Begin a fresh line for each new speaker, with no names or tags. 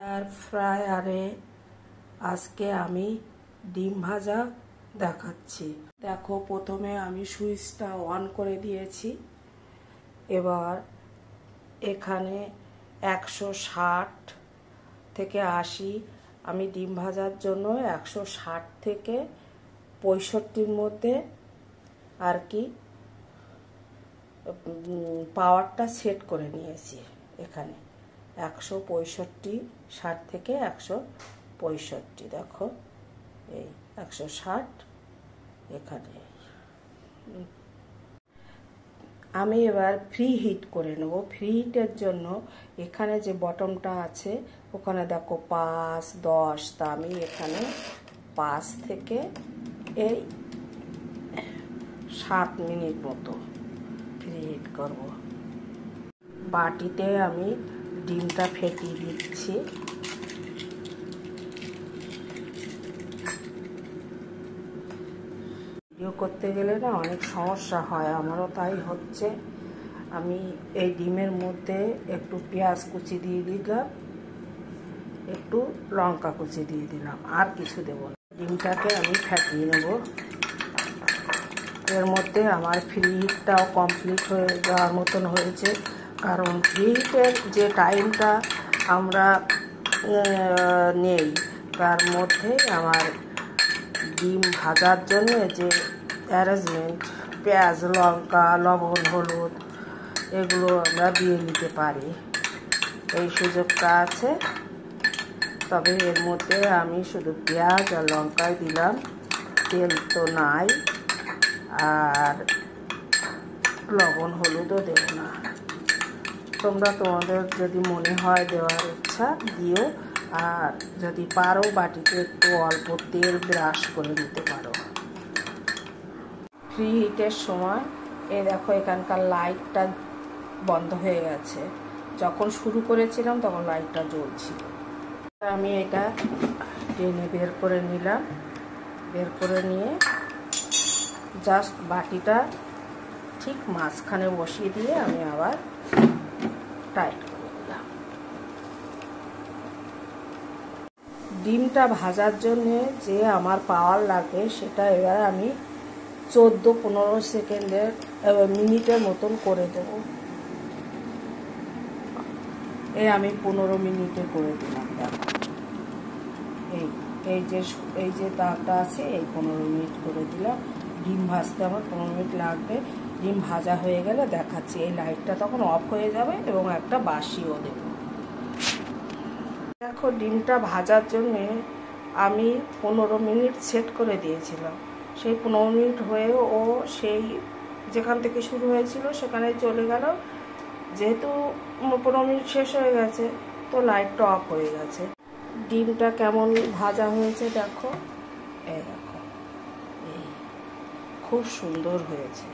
Air ফ্রায়ারে আজকে আমি ডিম ভাজা দেখাচ্ছি। দেখো, প্রথমে আমি সুইচটা অন করে দিয়েছি। এবার এখানে 160 থেকে 80, আমি ডিম ভাজার জন্য 160 থেকে 65-র মধ্যে আর কি পাওয়ারটা সেট করে নিয়েছি। এখানে 165, 60 থেকে 165, দেখো এই 160 এখানে। আমি এবার ফ্রি হিট করে নেব। ফ্রি হিটের জন্য এখানে যে বটমটা আছে ওখানে দেখো 5, 10, তা আমি এখানে 5 থেকে এই 7 মিনিট মতো ফ্রি হিট করব। বাটিতে আমি ডিমটা ফেটিয়ে দিচ্ছি। ভিডিও করতে গেলে না অনেক সমস্যা হয়, আমারও তাই হচ্ছে। আমি এই ডিমের মধ্যে একটু পেঁয়াজ কুচি দিয়ে দিলাম, একটু লঙ্কা কুচি দিয়ে দিলাম, আর কিছু দেব না। ডিমটাকে আমি ফেটিয়ে নেব। এর মধ্যে আমার ফ্রি হিটটাও কমপ্লিট হয়ে যাওয়ার মতন হয়েছে, কারণ ফ্রি হিটের যে টাইমটা আমরা নেই তার মধ্যেই আমার ডিম ভাজার জন্য যে অ্যারেঞ্জমেন্ট, পেঁয়াজ, লঙ্কা, লবণ, হলুদ এগুলো আমরা দিয়ে নিতে পারি, এই সুযোগটা আছে। তবে এর মধ্যে আমি শুধু পেঁয়াজ আর লঙ্কাই দিলাম, তেল তো নাই, আর লবণ হলুদও দেব না। তোমরা তোমাদের যদি মনে হয় দেওয়ার ইচ্ছা দিও, আর যদি পারো বাটিতে একটু অল্প তেল ব্রাশ করে নিতে পারো। ফ্রি হিটের সময় এই দেখো এখানকার লাইটটা বন্ধ হয়ে গেছে। যখন শুরু করেছিলাম তখন লাইটটা জ্বলছিল। আমি এটা টেনে বের করে নিলাম। বের করে নিয়ে জাস্ট বাটিটা ঠিক মাঝখানে বসিয়ে দিয়ে আমি আবার টাইট করে দিলাম। ডিমটা ভাজার জন্যে যে আমার পাওয়ার লাগবে সেটা এবার আমি 14-15 সেকেন্ডের মিনিটের মতন করে দেব। আমি 15 মিনিটে করে দিলাম। দেখো এই যে তাপটা আছে, এই 15 মিনিট করে দিলাম। ডিম ভাজতে আমার 15 মিনিট লাগবে। ডিম ভাজা হয়ে গেলে দেখাচ্ছি। এই লাইটটা তখন অফ হয়ে যাবে এবং একটা বাসিও দেব। দেখো, ডিমটা ভাজার জন্যে আমি 15 মিনিট সেট করে দিয়েছিলাম। সেই 15 মিনিট হয়েও ও সেই যেখান থেকে শুরু হয়েছিল সেখানে চলে গেল। যেহেতু 15 মিনিট শেষ হয়ে গেছে, তো লাইটটা অফ হয়ে গেছে। ডিমটা কেমন ভাজা হয়েছে দেখো, এই দেখো, খুব সুন্দর হয়েছে।